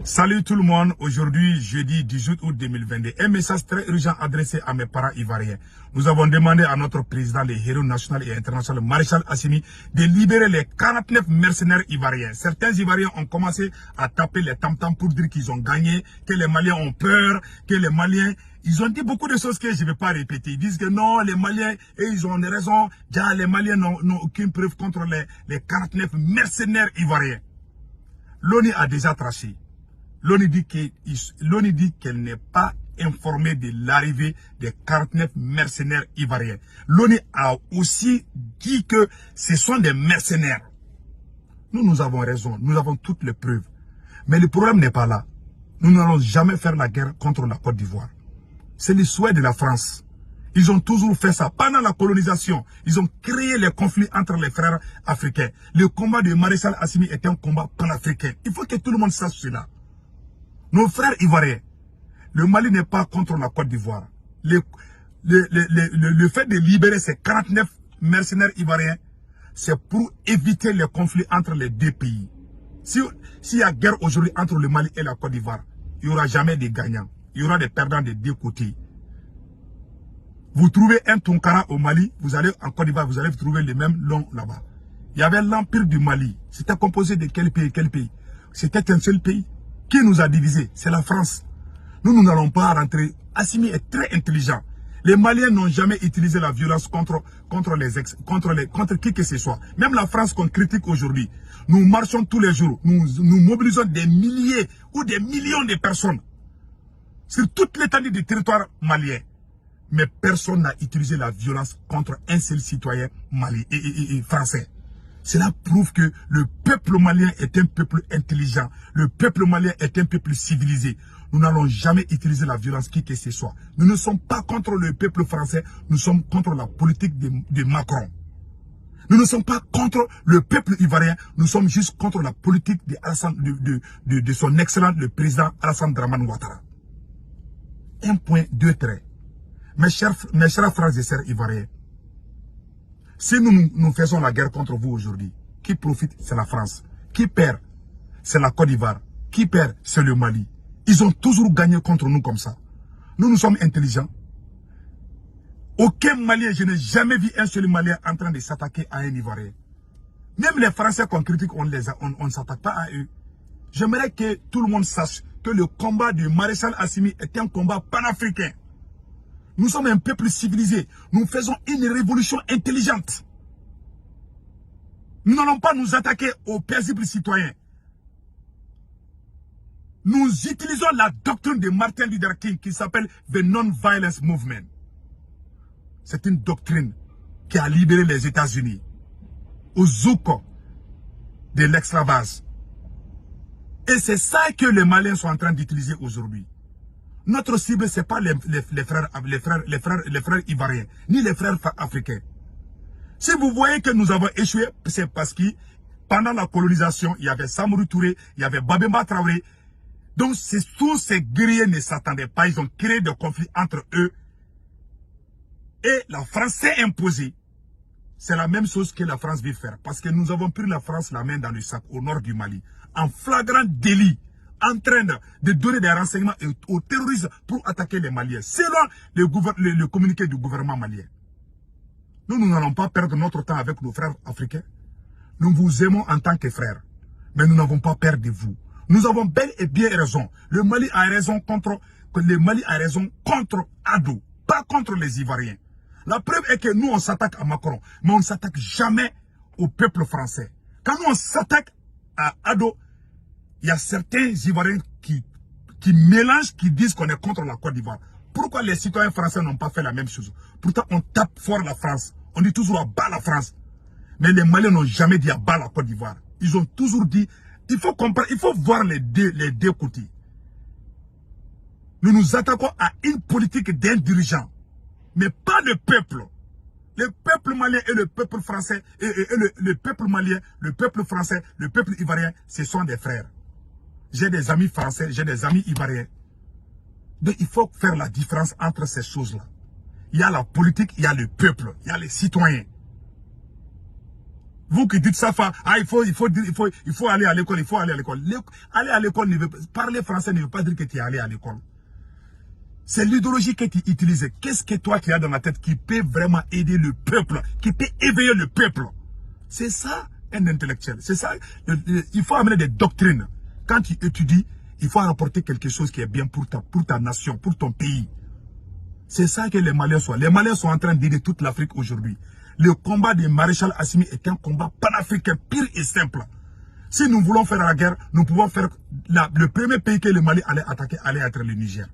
Salut tout le monde, aujourd'hui jeudi 18 août 2022, un message très urgent adressé à mes parents ivoiriens. Nous avons demandé à notre président, le héros national et international, Maréchal Assimi, de libérer les 49 mercenaires ivoiriens. Certains Ivoiriens ont commencé à taper les tam-tams pour dire qu'ils ont gagné, que les Maliens ont peur, que les Maliens... Ils ont dit beaucoup de choses que je ne vais pas répéter. Ils disent que non, les Maliens, et ils ont raison, déjà les Maliens n'ont aucune preuve contre les 49 mercenaires ivoiriens. L'ONU a déjà traché. L'ONU dit qu'elle n'est pas informée de l'arrivée des 49 mercenaires ivoiriens. L'ONU a aussi dit que ce sont des mercenaires. Nous avons raison, nous avons toutes les preuves. Mais le problème n'est pas là. Nous n'allons jamais faire la guerre contre la Côte d'Ivoire. C'est le souhait de la France. Ils ont toujours fait ça. Pendant la colonisation, ils ont créé les conflits entre les frères africains. Le combat de Maréchal Assimi est un combat panafricain. Il faut que tout le monde sache cela. Nos frères ivoiriens, le Mali n'est pas contre la Côte d'Ivoire. Le fait de libérer ces 49 mercenaires ivoiriens, c'est pour éviter les conflits entre les deux pays. S'il y a guerre aujourd'hui entre le Mali et la Côte d'Ivoire, il n'y aura jamais de gagnants. Il y aura des perdants des deux côtés. Vous trouvez un Tonkara au Mali, vous allez en Côte d'Ivoire, vous allez trouver les mêmes noms là-bas. Il y avait l'Empire du Mali. C'était composé de quel pays? C'était un seul pays. Qui nous a divisés? C'est la France. Nous n'allons pas rentrer. Assimi est très intelligent. Les Maliens n'ont jamais utilisé la violence contre qui que ce soit. Même la France qu'on critique aujourd'hui. Nous marchons tous les jours. Nous mobilisons des milliers ou des millions de personnes sur toute l'étendue du territoire malien. Mais personne n'a utilisé la violence contre un seul citoyen malien et français. Cela prouve que le peuple malien est un peuple intelligent. Le peuple malien est un peuple civilisé. Nous n'allons jamais utiliser la violence qui que ce soit. Nous ne sommes pas contre le peuple français. Nous sommes contre la politique de Macron. Nous ne sommes pas contre le peuple ivoirien. Nous sommes juste contre la politique de son excellent, le président Alassane Dramane Ouattara. Un point, deux traits. Mes chers frères et sœurs ivoiriens, si nous faisons la guerre contre vous aujourd'hui, qui profite, c'est la France. Qui perd, c'est la Côte d'Ivoire. Qui perd, c'est le Mali. Ils ont toujours gagné contre nous comme ça. Nous sommes intelligents. Aucun Malien, je n'ai jamais vu un seul Malien en train de s'attaquer à un Ivoirien. Même les Français qu'on critique, on ne s'attaque pas à eux. J'aimerais que tout le monde sache que le combat du Maréchal Assimi est un combat panafricain. Nous sommes un peuple civilisé. Nous faisons une révolution intelligente. Nous n'allons pas nous attaquer aux paisibles citoyens. Nous utilisons la doctrine de Martin Luther King qui s'appelle The Non-Violence Movement. C'est une doctrine qui a libéré les États-Unis au zouk de l'esclavage. Et c'est ça que les Maliens sont en train d'utiliser aujourd'hui. Notre cible, ce n'est pas les frères ivoiriens, ni les frères africains. Si vous voyez que nous avons échoué, c'est parce que pendant la colonisation, il y avait Samori Touré, il y avait Babemba Traoré. Donc, tous ces guerriers ne s'attendaient pas. Ils ont créé des conflits entre eux. Et la France s'est imposée. C'est la même chose que la France veut faire. Parce que nous avons pris la France la main dans le sac au nord du Mali. En flagrant délit. En train de donner des renseignements aux terroristes pour attaquer les Maliens. Selon le communiqué du gouvernement malien. Nous n'allons pas perdre notre temps avec nos frères africains. Nous vous aimons en tant que frères. Mais nous n'avons pas peur de vous. Nous avons bel et bien raison. Le Mali a raison contre Ado, pas contre les Ivoiriens. La preuve est que nous, on s'attaque à Macron, mais on ne s'attaque jamais au peuple français. Quand nous, on s'attaque à Ado, il y a certains Ivoiriens qui mélangent, qui disent qu'on est contre la Côte d'Ivoire. Pourquoi les citoyens français n'ont pas fait la même chose? Pourtant, on tape fort la France. On dit toujours à bas la France. Mais les Maliens n'ont jamais dit à bas la Côte d'Ivoire. Ils ont toujours dit, il faut comprendre, il faut voir les deux côtés. Nous nous attaquons à une politique d'un dirigeant, mais pas le peuple. Le peuple malien et le peuple français, le peuple malien, le peuple français, le peuple ivoirien, ce sont des frères. J'ai des amis français, j'ai des amis ivoiriens. Donc il faut faire la différence entre ces choses-là. Il y a la politique, il y a le peuple, il y a les citoyens. Vous qui dites ça, il faut aller à l'école, il faut aller à l'école. Aller à l'école, parler français ne veut pas dire que tu es allé à l'école. C'est l'idéologie que tu utilises. Qu'est-ce que toi tu as dans la tête qui peut vraiment aider le peuple, qui peut éveiller le peuple? C'est ça un intellectuel. C'est ça. Il faut amener des doctrines. Quand tu étudies, il faut rapporter quelque chose qui est bien pour ta nation, pour ton pays. C'est ça que les Maliens sont. Les Maliens sont en train d'aider toute l'Afrique aujourd'hui. Le combat de Maréchal Assimi est un combat panafricain pur et simple. Si nous voulons faire la guerre, nous pouvons faire... le premier pays que le Mali allait attaquer allait être le Niger.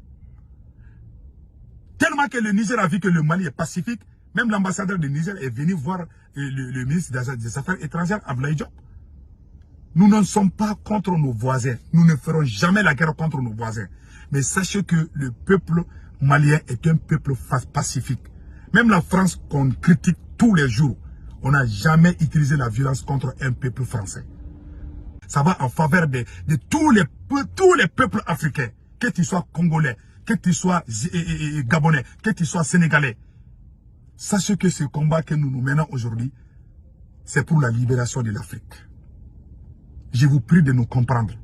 Tellement que le Niger a vu que le Mali est pacifique, même l'ambassadeur du Niger est venu voir le ministre des Affaires étrangères, Abdoulaye Diop. Nous ne sommes pas contre nos voisins. Nous ne ferons jamais la guerre contre nos voisins. Mais sachez que le peuple malien est un peuple pacifique. Même la France qu'on critique tous les jours, on n'a jamais utilisé la violence contre un peuple français. Ça va en faveur de tous les peuples africains, que tu sois congolais, que tu sois gabonais, que tu sois sénégalais. Sachez que ce combat que nous menons aujourd'hui, c'est pour la libération de l'Afrique. Je vous prie de nous comprendre.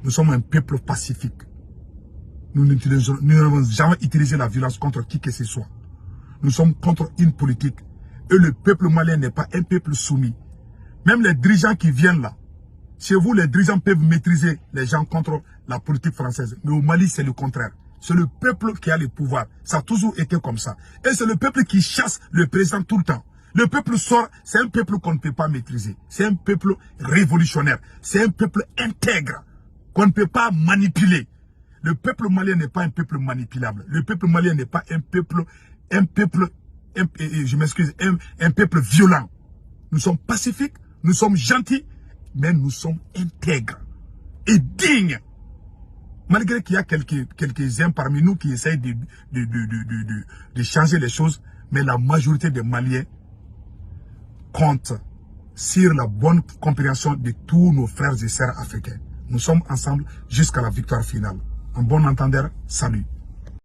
Nous sommes un peuple pacifique. Nous n'avons jamais utilisé la violence contre qui que ce soit. Nous sommes contre une politique. Et le peuple malien n'est pas un peuple soumis. Même les dirigeants qui viennent là, chez vous, les dirigeants peuvent maîtriser les gens contre la politique française. Mais au Mali, c'est le contraire. C'est le peuple qui a le pouvoir. Ça a toujours été comme ça. Et c'est le peuple qui chasse le président tout le temps. Le peuple sort, c'est un peuple qu'on ne peut pas maîtriser. C'est un peuple révolutionnaire. C'est un peuple intègre qu'on ne peut pas manipuler. Le peuple malien n'est pas un peuple manipulable. Le peuple malien n'est pas un peuple je m'excuse, un peuple violent. Nous sommes pacifiques, nous sommes gentils, mais nous sommes intègres et dignes. Malgré qu'il y a quelques-uns parmi nous qui essayent de changer les choses, mais la majorité des Maliens compte sur la bonne compréhension de tous nos frères et sœurs africains. Nous sommes ensemble jusqu'à la victoire finale. En bon entendeur, salut.